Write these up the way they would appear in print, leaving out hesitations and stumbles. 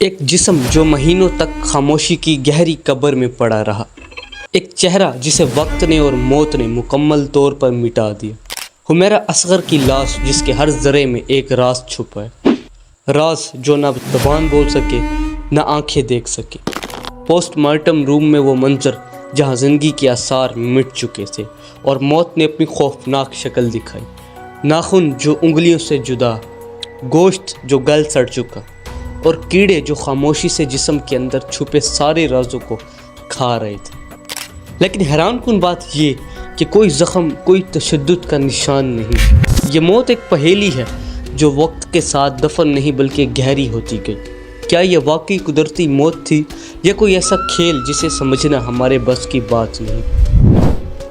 ایک جسم جو مہینوں تک خاموشی کی گہری قبر میں پڑا رہا، ایک چہرہ جسے وقت نے اور موت نے مکمل طور پر مٹا دیا۔ حمیرہ اصغر کی لاش جس کے ہر ذرے میں ایک راز چھپا ہے، راز جو نہ زبان بول سکے نہ آنکھیں دیکھ سکے۔ پوسٹ مارٹم روم میں وہ منظر جہاں زندگی کے آثار مٹ چکے تھے اور موت نے اپنی خوفناک شکل دکھائی، ناخن جو انگلیوں سے جدا، گوشت جو گل سڑ چکا اور کیڑے جو خاموشی سے جسم کے اندر چھپے سارے رازوں کو کھا رہے تھے۔ لیکن حیران کن بات یہ کہ کوئی زخم، کوئی تشدد کا نشان نہیں۔ یہ موت ایک پہیلی ہے جو وقت کے ساتھ دفن نہیں بلکہ گہری ہوتی گئی۔ کیا یہ واقعی قدرتی موت تھی یا کوئی ایسا کھیل جسے سمجھنا ہمارے بس کی بات نہیں؟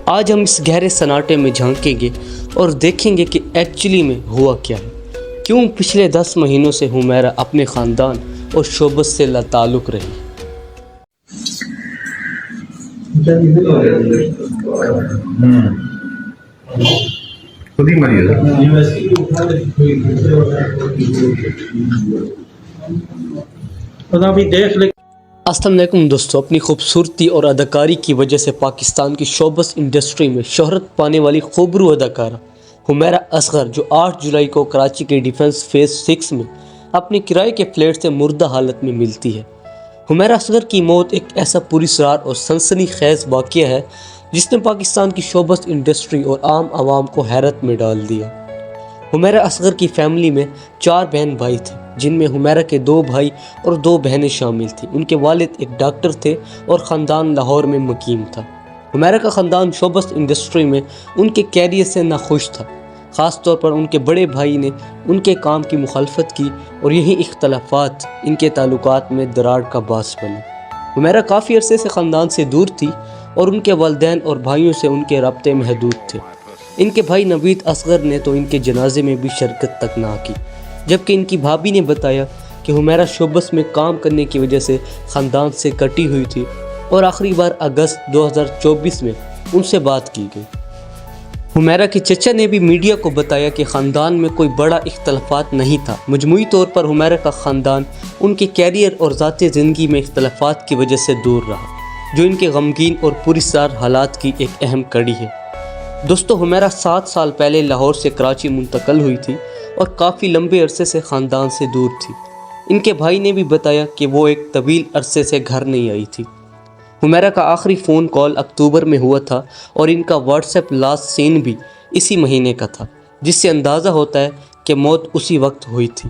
آج ہم اس گہرے سناٹے میں جھانکیں گے اور دیکھیں گے کہ ایکچولی میں ہوا کیا ہے، کیوں پچھلے 10 مہینوں سے حمیرہ اپنے خاندان اور شعبت سے لا تعلق رہی۔ خود ہی مری ہے۔ السلام علیکم دوستو، اپنی خوبصورتی اور اداکاری کی وجہ سے پاکستان کی شوبز انڈسٹری میں شہرت پانے والی خوبرو اداکارہ حمیرہ اصغر، جو 8 جولائی کو کراچی کے ڈیفنس فیز 6 میں اپنے کرائے کے فلیٹ سے مردہ حالت میں ملتی ہے۔ حمیرہ اصغر کی موت ایک ایسا پراسرار اور سنسنی خیز واقعہ ہے جس نے پاکستان کی شوبز انڈسٹری اور عام عوام کو حیرت میں ڈال دیا۔ حمیرہ اصغر کی فیملی میں 4 بہن بھائی تھے، جن میں حمیرہ کے 2 بھائی اور 2 بہنیں شامل تھیں۔ ان کے والد ایک ڈاکٹر تھے اور خاندان لاہور میں مقیم تھا۔ حمیرہ کا خاندان شوبز انڈسٹری میں ان کے کیریئر سے ناخوش تھا، خاص طور پر ان کے بڑے بھائی نے ان کے کام کی مخالفت کی اور یہی اختلافات ان کے تعلقات میں دراڑ کا باعث بنے۔ حمیرہ کافی عرصے سے خاندان سے دور تھی اور ان کے والدین اور بھائیوں سے ان کے رابطے محدود تھے۔ ان کے بھائی نوید اصغر نے تو ان کے جنازے میں بھی شرکت تک نہ کی، جبکہ ان کی بھابھی نے بتایا کہ حمیرہ شوبز میں کام کرنے کی وجہ سے خاندان سے کٹی ہوئی تھی اور آخری بار اگست 2024 میں ان سے بات کی گئی۔ حمیرہ کے چچا نے بھی میڈیا کو بتایا کہ خاندان میں کوئی بڑا اختلافات نہیں تھا۔ مجموعی طور پر حمیرہ کا خاندان ان کے کیریئر اور ذاتی زندگی میں اختلافات کی وجہ سے دور رہا، جو ان کے غمگین اور پراسرار حالات کی ایک اہم کڑی ہے۔ دوستو، حمیرہ 7 سال پہلے لاہور سے کراچی منتقل ہوئی تھی اور کافی لمبے عرصے سے خاندان سے دور تھی۔ ان کے بھائی نے بھی بتایا کہ وہ ایک طویل عرصے سے گھر نہیں آئی تھی۔ حمیرہ کا آخری فون کال اکتوبر میں ہوا تھا اور ان کا واٹس ایپ لاسٹ سین بھی اسی مہینے کا تھا، جس سے اندازہ ہوتا ہے کہ موت اسی وقت ہوئی تھی۔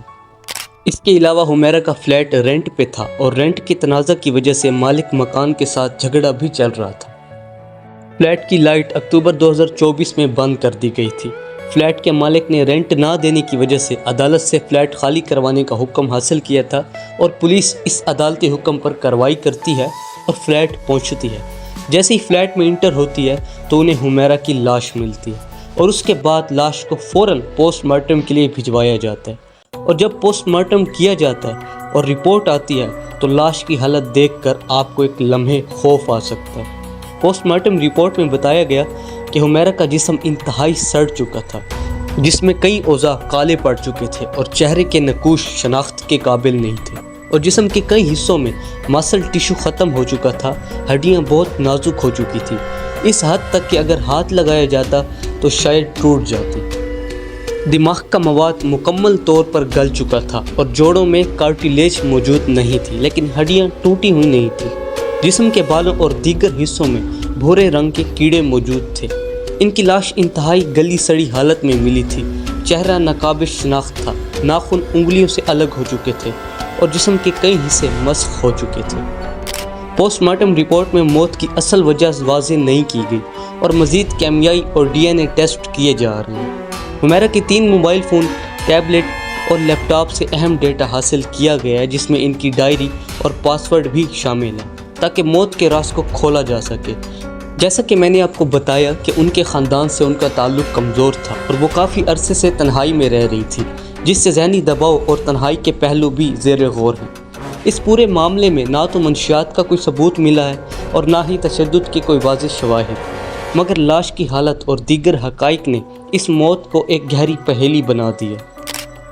اس کے علاوہ حمیرہ کا فلیٹ رینٹ پہ تھا اور رینٹ کے تنازع کی وجہ سے مالک مکان کے ساتھ جھگڑا بھی چل رہا تھا۔ فلیٹ کی لائٹ اکتوبر 2024 میں بند کر دی گئی تھی۔ فلیٹ کے مالک نے رینٹ نہ دینے کی وجہ سے عدالت سے فلیٹ خالی کروانے کا حکم حاصل کیا تھا اور پولیس اس عدالتی حکم پر کارروائی کرتی ہے اور فلیٹ پہنچتی ہے۔ جیسے ہی فلیٹ میں انٹر ہوتی ہے تو انہیں حمیرہ کی لاش ملتی ہے اور اس کے بعد لاش کو فوراً پوسٹ مارٹم کے لیے بھجوایا جاتا ہے، اور جب پوسٹ مارٹم کیا جاتا ہے اور رپورٹ آتی ہے تو لاش کی حالت دیکھ کر آپ کو ایک لمحے خوف آ سکتا ہے۔ پوسٹ مارٹم رپورٹ میں بتایا گیا کہ حمیرہ کا جسم انتہائی سڑ چکا تھا، جس میں کئی اعضاء کالے پڑ چکے تھے اور چہرے کے نقوش شناخت کے قابل نہیں تھے، اور جسم کے کئی حصوں میں مسل ٹیشو ختم ہو چکا تھا، ہڈیاں بہت نازک ہو چکی تھی، اس حد تک کہ اگر ہاتھ لگایا جاتا تو شاید ٹوٹ جاتی۔ دماغ کا مواد مکمل طور پر گل چکا تھا اور جوڑوں میں کارٹیلیج موجود نہیں تھی، لیکن ہڈیاں ٹوٹی ہوئی نہیں تھیں۔ جسم کے بالوں اور دیگر حصوں میں بھورے رنگ کے کیڑے موجود تھے۔ ان کی لاش انتہائی گلی سڑی حالت میں ملی تھی، چہرہ ناقابل شناخت تھا، ناخن انگلیوں سے الگ ہو چکے تھے اور جسم کے کئی حصے مسخ ہو چکے تھے۔ پوسٹ مارٹم رپورٹ میں موت کی اصل وجہ واضح نہیں کی گئی اور مزید کیمیائی اور DNA ٹیسٹ کیے جا رہے ہیں۔ حمیرہ کے 3 موبائل فون، ٹیبلٹ اور لیپ ٹاپ سے اہم ڈیٹا حاصل کیا گیا ہے، جس میں ان کی ڈائری اور پاسورڈ بھی شامل ہے تاکہ موت کے راز کو کھولا جا سکے۔ جیسا کہ میں نے آپ کو بتایا کہ ان کے خاندان سے ان کا تعلق کمزور تھا اور وہ کافی عرصے سے تنہائی میں رہ رہی تھی، جس سے ذہنی دباؤ اور تنہائی کے پہلو بھی زیر غور ہیں۔ اس پورے معاملے میں نہ تو منشیات کا کوئی ثبوت ملا ہے اور نہ ہی تشدد کے کوئی واضح شواہد، مگر لاش کی حالت اور دیگر حقائق نے اس موت کو ایک گہری پہیلی بنا دی ہے۔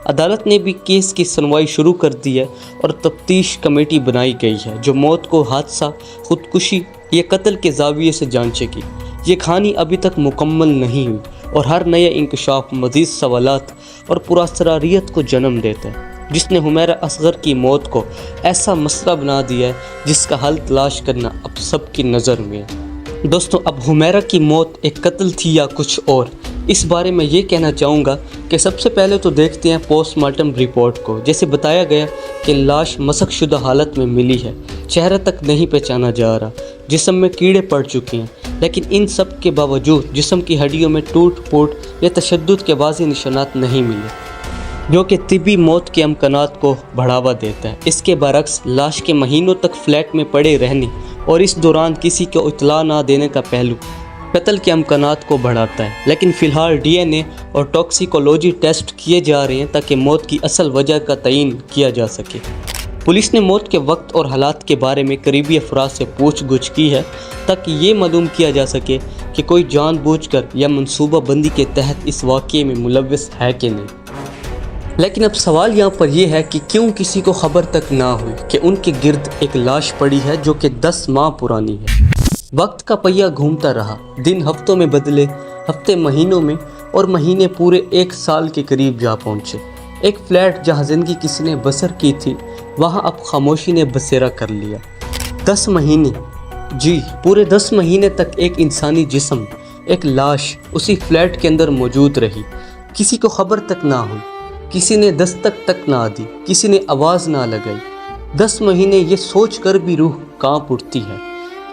عدالت نے بھی کیس کی سنوائی شروع کر دی ہے اور تفتیش کمیٹی بنائی گئی ہے جو موت کو حادثہ، خودکشی یا قتل کے زاویے سے جانچے گی۔ یہ کہانی ابھی تک مکمل نہیں ہوئی اور ہر نیا انکشاف مزید سوالات اور پراسراریت کو جنم دیتا ہے، جس نے حمیرہ اصغر کی موت کو ایسا مسئلہ بنا دیا ہے جس کا حل تلاش کرنا اب سب کی نظر میں ہے۔ دوستوں، اب حمیرہ کی موت ایک قتل تھی یا کچھ اور، اس بارے میں یہ کہنا چاہوں گا کہ سب سے پہلے تو دیکھتے ہیں پوسٹ مارٹم رپورٹ کو۔ جیسے بتایا گیا کہ لاش مسخ شدہ حالت میں ملی ہے، چہرہ تک نہیں پہچانا جا رہا، جسم میں کیڑے پڑ چکے ہیں، لیکن ان سب کے باوجود جسم کی ہڈیوں میں ٹوٹ پھوٹ یا تشدد کے واضح نشانات نہیں ملے، جو کہ طبی موت کے امکانات کو بڑھاوا دیتا ہے۔ اس کے برعکس لاش کے مہینوں تک فلیٹ میں پڑے رہنے اور اس دوران کسی کو اطلاع نہ دینے کا پہلو قتل کے امکانات کو بڑھاتا ہے، لیکن فی الحال ڈی این اے اور ٹاکسیکولوجی ٹیسٹ کیے جا رہے ہیں تاکہ موت کی اصل وجہ کا تعین کیا جا سکے۔ پولیس نے موت کے وقت اور حالات کے بارے میں قریبی افراد سے پوچھ گچھ کی ہے تاکہ یہ معلوم کیا جا سکے کہ کوئی جان بوجھ کر یا منصوبہ بندی کے تحت اس واقعے میں ملوث ہے کہ نہیں۔ لیکن اب سوال یہاں پر یہ ہے کہ کیوں کسی کو خبر تک نہ ہوئی کہ ان کے گرد ایک لاش پڑی ہے جو کہ 10 ماہ پرانی ہے۔ وقت کا پہیہ گھومتا رہا، دن ہفتوں میں بدلے، ہفتے مہینوں میں، اور مہینے پورے 1 سال کے قریب جا پہنچے۔ ایک فلیٹ جہاں زندگی کسی نے بسر کی تھی، وہاں اب خاموشی نے بسیرا کر لیا۔ 10 مہینے، جی پورے 10 مہینے تک ایک انسانی جسم، ایک لاش اسی فلیٹ کے اندر موجود رہی، کسی کو خبر تک نہ ہوئی، کسی نے دستک تک نہ دی، کسی نے آواز نہ لگائی۔ 10 مہینے یہ سوچ کر بھی روح کانپ اٹھتی ہے،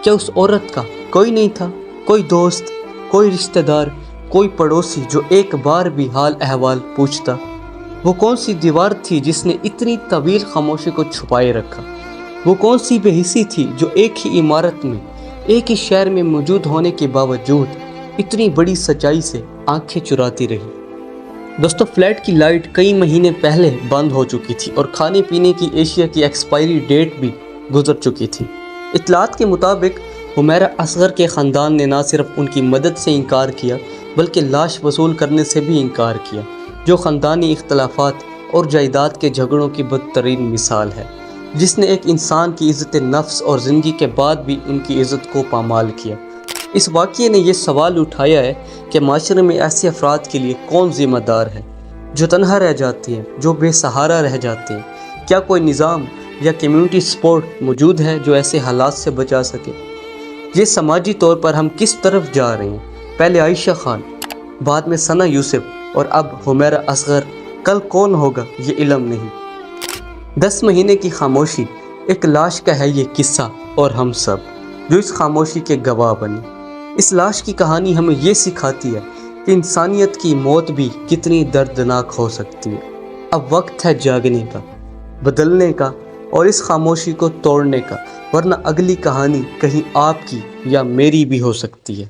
کیا اس عورت کا کوئی نہیں تھا؟ کوئی دوست، کوئی رشتہ دار، کوئی پڑوسی جو ایک بار بھی حال احوال پوچھتا؟ وہ کون سی دیوار تھی جس نے اتنی طویل خاموشی کو چھپائے رکھا؟ وہ کون سی بے حسی تھی جو ایک ہی عمارت میں، ایک ہی شہر میں موجود ہونے کے باوجود اتنی بڑی سچائی سے آنکھیں چراتی رہی؟ دوستو، فلیٹ کی لائٹ کئی مہینے پہلے بند ہو چکی تھی اور کھانے پینے کی اشیاء کی ایکسپائری ڈیٹ بھی گزر چکی تھی۔ اطلاعات کے مطابق حمیرہ اصغر کے خاندان نے نہ صرف ان کی مدد سے انکار کیا بلکہ لاش وصول کرنے سے بھی انکار کیا، جو خاندانی اختلافات اور جائیداد کے جھگڑوں کی بدترین مثال ہے، جس نے ایک انسان کی عزت نفس اور زندگی کے بعد بھی ان کی عزت کو پامال کیا۔ اس واقعے نے یہ سوال اٹھایا ہے کہ معاشرے میں ایسے افراد کے لیے کون ذمہ دار ہے جو تنہا رہ جاتے ہیں، جو بے سہارا رہ جاتے ہیں؟ کیا کوئی نظام یا کمیونٹی سپورٹ موجود ہے جو ایسے حالات سے بچا سکے؟ یہ سماجی طور پر ہم کس طرف جا رہے ہیں؟ پہلے عائشہ خان، بعد میں ثنا یوسف اور اب حمیرہ اصغر، کل کون ہوگا یہ علم نہیں۔ 10 مہینے کی خاموشی، ایک لاش کا ہے یہ قصہ، اور ہم سب جو اس خاموشی کے گواہ بنے۔ اس لاش کی کہانی ہمیں یہ سکھاتی ہے کہ انسانیت کی موت بھی کتنی دردناک ہو سکتی ہے۔ اب وقت ہے جاگنے کا، بدلنے کا اور اس خاموشی کو توڑنے کا، ورنہ اگلی کہانی کہیں آپ کی یا میری بھی ہو سکتی ہے۔